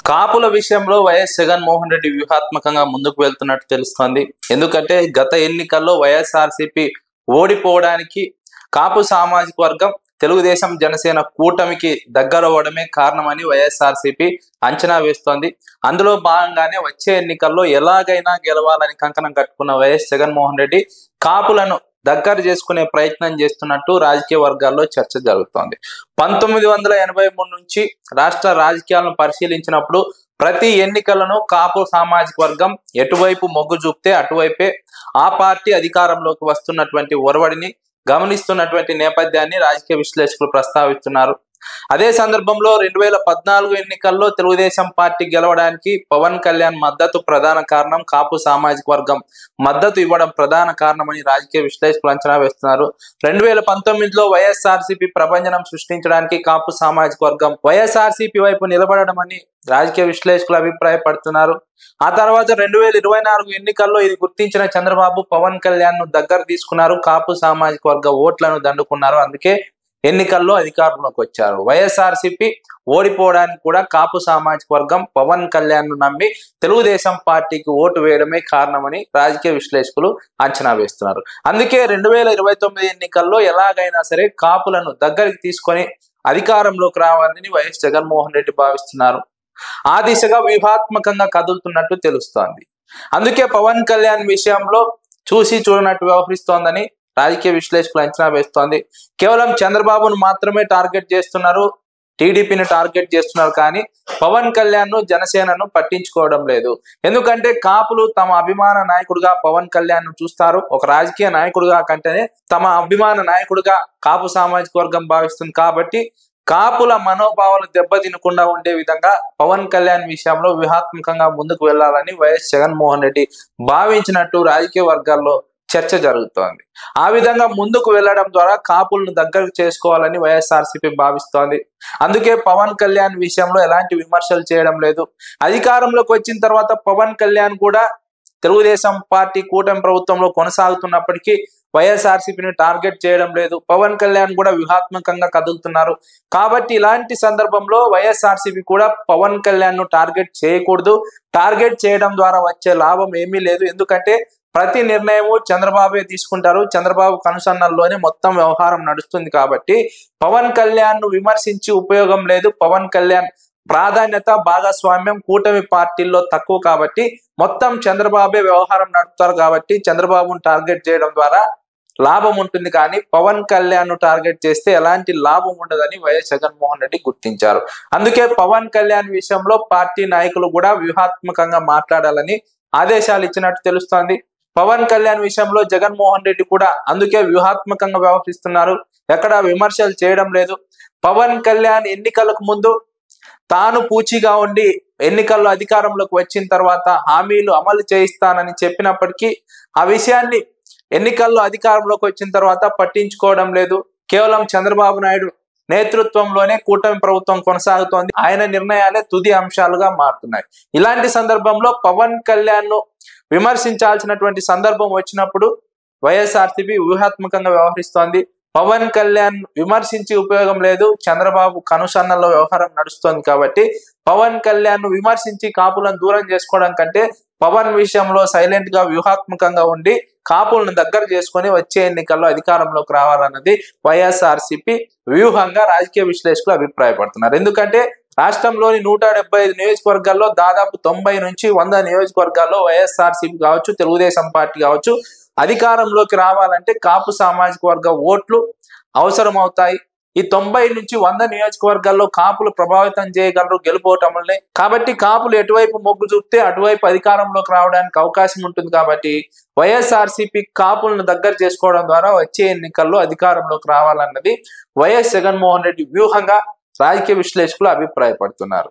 కాపుల విషయంలో వైఎస్ జగన్మోహన్ రెడ్డి వ్యూహాత్మకంగా ముందుకు వెళ్తున్నట్టు తెలుస్తోంది. ఎందుకంటే గత ఎన్నికల్లో వైఎస్ఆర్సీపీ ఓడిపోవడానికి కాపు సామాజిక వర్గం తెలుగుదేశం జనసేన కూటమికి దగ్గరవ్వడమే కారణమని వైఎస్ఆర్సీపీ అంచనా వేస్తోంది. అందులో భాగంగానే వచ్చే ఎన్నికల్లో ఎలాగైనా గెలవాలని కంకణం కట్టుకున్న వైఎస్ జగన్మోహన్ రెడ్డి కాపులను దగ్గర చేసుకునే ప్రయత్నం చేస్తున్నట్టు రాజకీయ వర్గాల్లో చర్చ జరుగుతోంది. 1983 నుంచి రాష్ట్ర రాజకీయాలను పరిశీలించినప్పుడు ప్రతి ఎన్నికలను కాపు సామాజిక వర్గం ఎటువైపు మొగ్గు చూపితే అటువైపే ఆ పార్టీ అధికారంలోకి వస్తున్నటువంటి ఒరవడిని గమనిస్తున్నటువంటి నేపథ్యాన్ని రాజకీయ విశ్లేషకులు ప్రస్తావిస్తున్నారు. అదే సందర్భంలో 2014 ఎన్నికల్లో తెలుగుదేశం పార్టీ గెలవడానికి పవన్ కళ్యాణ్ మద్దతు ప్రధాన కారణం, కాపు సామాజిక వర్గం మద్దతు ఇవ్వడం ప్రధాన కారణమని రాజకీయ విశ్లేషకులు అంచనా వేస్తున్నారు. 2019లో వైఎస్ఆర్సీపీ ప్రభంజనం సృష్టించడానికి కాపు సామాజిక వర్గం వైఎస్ఆర్సీపీ వైపు నిలబడమని రాజకీయ విశ్లేషకులు అభిప్రాయపడుతున్నారు. ఆ తర్వాత 2024 ఎన్నికల్లో ఇది గుర్తించిన చంద్రబాబు పవన్ కళ్యాణ్ ను దగ్గర తీసుకున్నారు, కాపు సామాజిక వర్గ ఓట్లను దండుకున్నారు. అందుకే ఎన్నికల్లో అధికారంలోకి వచ్చారు. వైఎస్ఆర్సీపీ ఓడిపోవడానికి కూడా కాపు సామాజిక వర్గం పవన్ కళ్యాణ్ ను నమ్మి తెలుగుదేశం పార్టీకి ఓటు వేయడమే కారణమని రాజకీయ విశ్లేషకులు అంచనా వేస్తున్నారు. అందుకే 2029 ఎన్నికల్లో ఎలాగైనా సరే కాపులను దగ్గరికి తీసుకొని అధికారంలోకి రావాలని వైఎస్ జగన్మోహన్ రెడ్డి భావిస్తున్నారు. ఆ దిశగా వ్యూహాత్మకంగా కదులుతున్నట్టు తెలుస్తోంది. అందుకే పవన్ కళ్యాణ్ విషయంలో చూసి చూడనట్టు వ్యవహరిస్తోందని రాజకీయ విశ్లేషకులు అంచనా వేస్తోంది. కేవలం చంద్రబాబును మాత్రమే టార్గెట్ చేస్తున్నారు, టీడీపీని టార్గెట్ చేస్తున్నారు, కానీ పవన్ కళ్యాణ్ ను జనసేనను పట్టించుకోవడం లేదు. ఎందుకంటే కాపులు తమ అభిమాన నాయకుడిగా పవన్ కళ్యాణ్ ను చూస్తారు. ఒక రాజకీయ నాయకుడిగా కంటేనే తమ అభిమాన నాయకుడిగా కాపు సామాజిక వర్గం భావిస్తుంది. కాబట్టి కాపుల మనోభావాలు దెబ్బతినకుండా ఉండే విధంగా పవన్ కళ్యాణ్ విషయంలో వ్యూహాత్మకంగా ముందుకు వెళ్లాలని వైఎస్ జగన్మోహన్ రెడ్డి భావించినట్టు రాజకీయ వర్గాల్లో చర్చ జరుగుతోంది. ఆ విధంగా ముందుకు వెళ్లడం ద్వారా కాపులను దగ్గరకు చేసుకోవాలని వైఎస్ఆర్సీపీ భావిస్తోంది. అందుకే పవన్ కళ్యాణ్ విషయంలో ఎలాంటి విమర్శలు చేయడం లేదు. అధికారంలోకి వచ్చిన తర్వాత పవన్ కళ్యాణ్ కూడా తెలుగుదేశం పార్టీ కూటమి ప్రభుత్వంలో కొనసాగుతున్నప్పటికీ వైఎస్ఆర్సీపీని టార్గెట్ చేయడం లేదు. పవన్ కళ్యాణ్ కూడా వ్యూహాత్మకంగా కదులుతున్నారు. కాబట్టి ఇలాంటి సందర్భంలో వైఎస్ఆర్సీపీ కూడా పవన్ కళ్యాణ్ ను టార్గెట్ చేయకూడదు. టార్గెట్ చేయడం ద్వారా వచ్చే లాభం ఏమీ లేదు. ఎందుకంటే ప్రతి నిర్ణయము చంద్రబాబే తీసుకుంటారు. చంద్రబాబు కనుసన్నల్లోనే మొత్తం వ్యవహారం నడుస్తుంది. కాబట్టి పవన్ కళ్యాణ్ ను విమర్శించి ఉపయోగం లేదు. పవన్ కళ్యాణ్ ప్రాధాన్యత, భాగస్వామ్యం కూటమి పార్టీల్లో తక్కువ కాబట్టి మొత్తం చంద్రబాబే వ్యవహారం నడుపుతారు. కాబట్టి చంద్రబాబును టార్గెట్ చేయడం ద్వారా లాభం ఉంటుంది, కానీ పవన్ కళ్యాణ్ ను టార్గెట్ చేస్తే ఎలాంటి లాభం ఉండదని వైఎస్ జగన్మోహన్ రెడ్డి గుర్తించారు. అందుకే పవన్ కళ్యాణ్ విషయంలో పార్టీ నాయకులు కూడా వ్యూహాత్మకంగా మాట్లాడాలని ఆదేశాలు ఇచ్చినట్టు తెలుస్తోంది. పవన్ కళ్యాణ్ విషయంలో జగన్మోహన్ రెడ్డి కూడా అందుకే వ్యూహాత్మకంగా వ్యవహరిస్తున్నారు. ఎక్కడ విమర్శలు చేయడం లేదు. పవన్ కళ్యాణ్ ఎన్నికలకు ముందు తాను పూచిగా ఉండి ఎన్నికల్లో అధికారంలోకి వచ్చిన తర్వాత హామీలు అమలు చేయిస్తానని చెప్పినప్పటికీ ఆ విషయాన్ని ఎన్నికల్లో అధికారంలోకి వచ్చిన తర్వాత పట్టించుకోవడం లేదు. కేవలం చంద్రబాబు నాయుడు నేతృత్వంలోనే కూటమి ప్రభుత్వం కొనసాగుతోంది. ఆయన నిర్ణయాలే తుది అంశాలుగా మారుతున్నాయి. ఇలాంటి సందర్భంలో పవన్ కళ్యాణ్ ను విమర్శించాల్సినటువంటి సందర్భం వచ్చినప్పుడు వైఎస్ఆర్సీపీ వ్యూహాత్మకంగా వ్యవహరిస్తోంది. పవన్ కళ్యాణ్ విమర్శించి ఉపయోగం లేదు. చంద్రబాబు కనుసన్నల్లో వ్యవహారం నడుస్తోంది. కాబట్టి పవన్ కళ్యాణ్ ను విమర్శించి కాపులను దూరం చేసుకోవడం కంటే పవన్ విషయంలో సైలెంట్ గా వ్యూహాత్మకంగా ఉండి కాపులను దగ్గర చేసుకొని వచ్చే ఎన్నికల్లో అధికారంలోకి రావాలన్నది వైఎస్ఆర్సీపీ వ్యూహంగా రాజకీయ విశ్లేషకులు అభిప్రాయపడుతున్నారు. ఎందుకంటే రాష్ట్రంలోని 175 నియోజకవర్గాల్లో దాదాపు 90 నుంచి 100 నియోజకవర్గాల్లో వైఎస్ఆర్సీపీ కావచ్చు, తెలుగుదేశం పార్టీ కావచ్చు అధికారంలోకి రావాలంటే కాపు సామాజిక వర్గ ఓట్లు అవసరం అవుతాయి. ఈ 90 నుంచి 100 నియోజకవర్గాల్లో కాపులు ప్రభావితం చేయగలరు గెలుపోవటంలో. కాబట్టి కాపులు ఎటువైపు మొగ్గు చూపితే అటువైపు అధికారంలోకి రావడానికి అవకాశం ఉంటుంది. కాబట్టి వైఎస్ఆర్సీపీ కాపులను దగ్గర చేసుకోవడం ద్వారా వచ్చే ఎన్నికల్లో అధికారంలోకి రావాలన్నది వైఎస్ జగన్మోహన్ రెడ్డి వ్యూహంగా రాజకీయ విశ్లేషకులు అభిప్రాయపడుతున్నారు.